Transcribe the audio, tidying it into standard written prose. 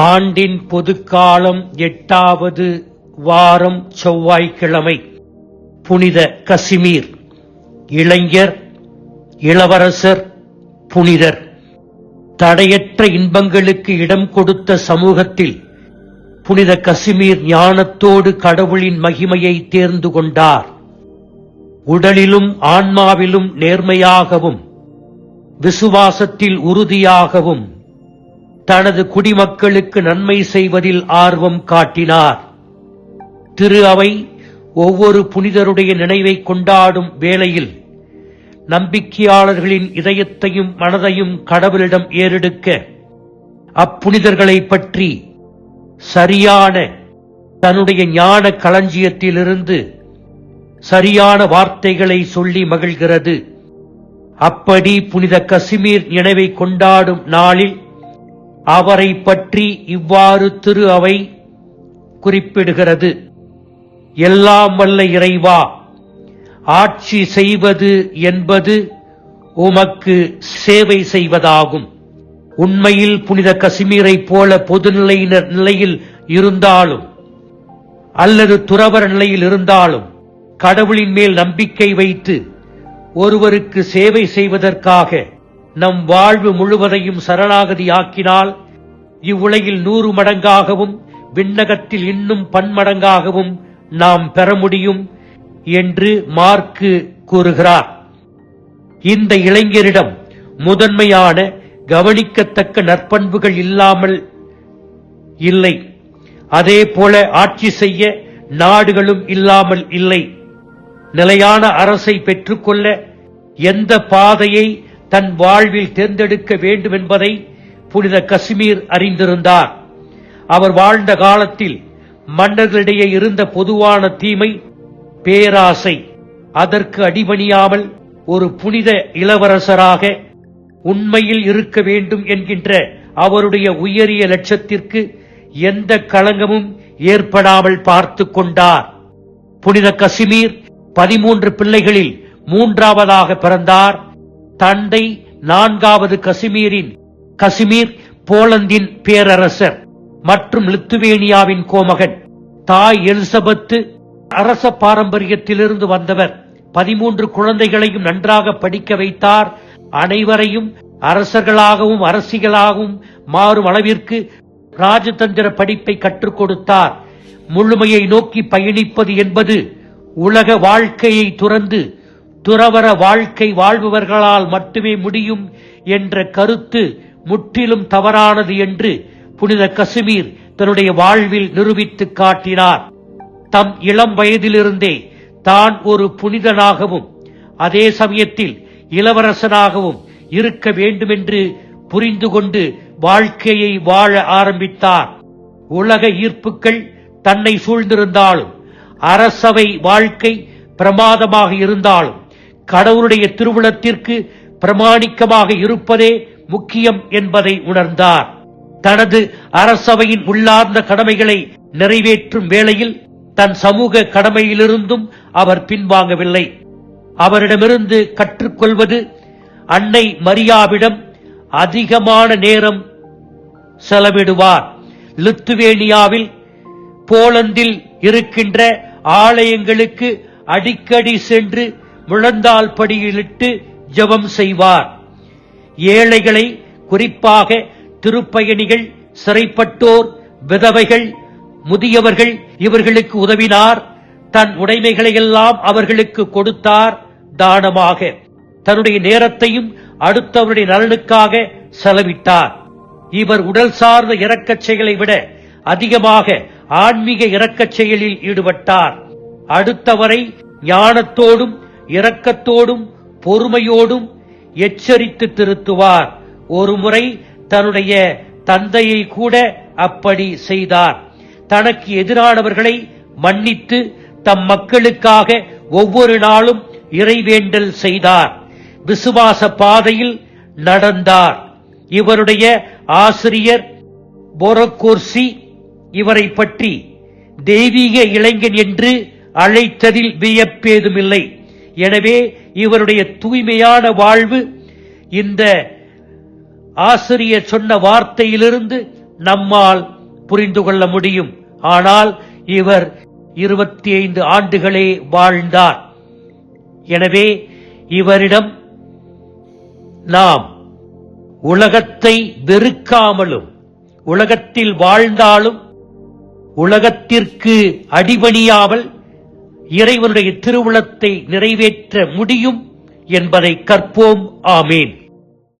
ஆண்டின் பொதுக்காலம் 8வது வாரம் செவ்வாய்க்கிழமை. புனித கசிமீர். இளைஞர், இளவரசர், புனிதர். தடையற்ற இன்பங்களுக்கு இடம் கொடுத்த சமூகத்தில் புனித கசிமீர் ஞானத்தோடு கடவுளின் மகிமையை தேர்ந்து கொண்டார். உடலிலும் ஆன்மாவிலும் நேர்மையாகவும் விசுவாசத்தில் உறுதியாகவும் தனது குடிமக்களுக்கு நன்மை செய்வதில் ஆர்வம் காட்டினார். திரு அவை ஒவ்வொரு புனிதருடைய நினைவை கொண்டாடும் வேளையில் நம்பிக்கையாளர்களின் இதயத்தையும் மனதையும் கடவுளிடம் ஏறெடுக்க அப்புனிதர்களை பற்றி சரியான தன்னுடைய ஞான களஞ்சியத்திலிருந்து சரியான வார்த்தைகளை சொல்லி மகிழ்கிறது. அப்படி புனித கசிமீர் நினைவை கொண்டாடும் நாளில் அவரை பற்றி இவ்வாறு திரு அவை குறிப்பிடுகிறது. எல்லாம் வல்ல இறைவா, ஆட்சி செய்வது என்பது உமக்கு சேவை செய்வதாகும். உண்மையில் புனித கசிமீரை போல பொதுநிலையினர் நிலையில் இருந்தாலும் அல்லது துறவற நிலையில் இருந்தாலும் கடவுளின் மேல் நம்பிக்கை வைத்து ஒருவருக்கு சேவை செய்வதற்காக நம் வாழ்வு முழுவதையும் சரணாகதியாக்கினால் இவ்வுலகில் 100 மடங்காகவும் விண்ணகத்தில் இன்னும் பன்மடங்காகவும் நாம் பெற முடியும் என்று மார்க்கு கூறுகிறார். இந்த இளைஞரிடம் முதன்மையான கவனிக்கத்தக்க நற்பண்புகள் இல்லாமல் இல்லை. அதே போல ஆட்சி செய்ய நாடுகளும் இல்லாமல் இல்லை. நிலையான அரசை பெற்றுக்கொள்ள எந்த பாதையை தன் வாழ்வில் தேர்ந்தெடுக்க வேண்டும் என்பதை புனித கசிமீர் அறிந்திருந்தார். அவர் வாழ்ந்த காலத்தில் மன்னர்களிடையே இருந்த பொதுவான தீமை பேராசை. அதற்கு அடிபணியாமல் ஒரு புனித இளவரசராக உண்மையில் இருக்க வேண்டும் என்கின்ற அவருடைய உயரிய லட்சத்திற்கு எந்த களங்கமும் ஏற்படாமல் பார்த்து கொண்டார். புனித கசிமீர் 13 பிள்ளைகளில் 3ஆவதாக பிறந்தார். தந்தை 4வது கசிமீர் போலந்தின் பேரரசர் மற்றும் லித்துவேனியாவின் கோமகன். தாய் எலிசபெத்து அரச பாரம்பரியத்திலிருந்து வந்தவர். 13 குழந்தைகளையும் நன்றாக படிக்க வைத்தார். அனைவரையும் அரசர்களாகவும் அரசிகளாகவும் மாறும் அளவிற்கு ராஜதந்திர படிப்பை கற்றுக் கொடுத்தார். முழுமையை நோக்கி பயணிப்பது என்பது உலக வாழ்க்கையை துறந்து துறவற வாழ்க்கை வாழ்பவர்களால் மட்டுமே முடியும் என்ற கருத்து முற்றிலும் தவறானது என்று புனித கசிமீர் தன்னுடைய வாழ்வில் நிரூபித்து காட்டினார். தம் இளம் வயதிலிருந்தே தான் ஒரு புனிதனாகவும் அதே சமயத்தில் இளவரசனாகவும் இருக்க வேண்டுமென்று புரிந்து கொண்டு வாழ்க்கையை வாழ ஆரம்பித்தார். உலக ஈர்ப்புகள் தன்னை சூழ்ந்திருந்தாலும் அரசவை வாழ்க்கை பிரமாதமாக இருந்தாலும் கடவுளுடைய திருவுளத்திற்கு பிரமாணிக்கமாக இருப்பதே முக்கியம் என்பதை உணர்ந்தார். தனது அரசவையின் உள்ளார்ந்த கடமைகளை நிறைவேற்றும் வேளையில் தன் சமூக கடமையிலிருந்தும் அவர் பின்வாங்கவில்லை. அவரிடமிருந்து கற்றுக்கொள்வது அன்னை மரியாவிடம் அதிகமான நேரம் செலவிடுவார். லித்துவேனியாவில் போலந்தில் இருக்கின்ற ஆலயங்களுக்கு அடிக்கடி சென்று முழந்தாள் படியிலிட்டு ஜெபம் செய்வார். ஏழைகளை, குறிப்பாக திருப்பயணிகள், சிறைப்பட்டோர், விதவைகள், முதியவர்கள் இவர்களுக்கு உதவினார். தன் உடைமைகளை எல்லாம் அவர்களுக்கு கொடுத்தார் தானமாக. தன்னுடைய நேரத்தையும் அடுத்தவருடைய நலனுக்காக செலவிட்டார். இவர் உடல் சார்ந்த இரக்கச் செயலை விட அதிகமாக ஆன்மீக இரக்கச் செயலில் ஈடுபட்டார். அடுத்தவரை ஞானத்தோடும் இரக்கத்தோடும் பொறுமையோடும் எச்சரித்து திருத்துவார். ஒருமுறை தன்னுடைய தந்தையை கூட அப்படி செய்தார். தனக்கு எதிரானவர்களை மன்னித்து தம் மக்களுக்காக ஒவ்வொரு நாளும் இறைவேண்டல் செய்தார். விசுவாச பாதையில் நடந்தார். இவருடைய ஆசிரியர் போரகோர்சி இவரை பற்றி தெய்வீக இளைஞன் என்று அழைத்ததில் வியப்பேதுமில்லை. எனவே இவருடைய தூய்மையான வாழ்வு இந்த ஆசிரியர் சொன்ன வார்த்தையிலிருந்து நம்மால் புரிந்து கொள்ள முடியும். ஆனால் இவர் 25 ஆண்டுகளே வாழ்ந்தார். எனவே இவரிடம் நாம் உலகத்தை வெறுக்காமலும் உலகத்தில் வாழ்ந்தாலும் உலகத்திற்கு அடிபணியாமல் இறைவனுடைய திருவுளத்தை நிறைவேற்ற முடியும் என்பதை கற்போம். ஆமீன்.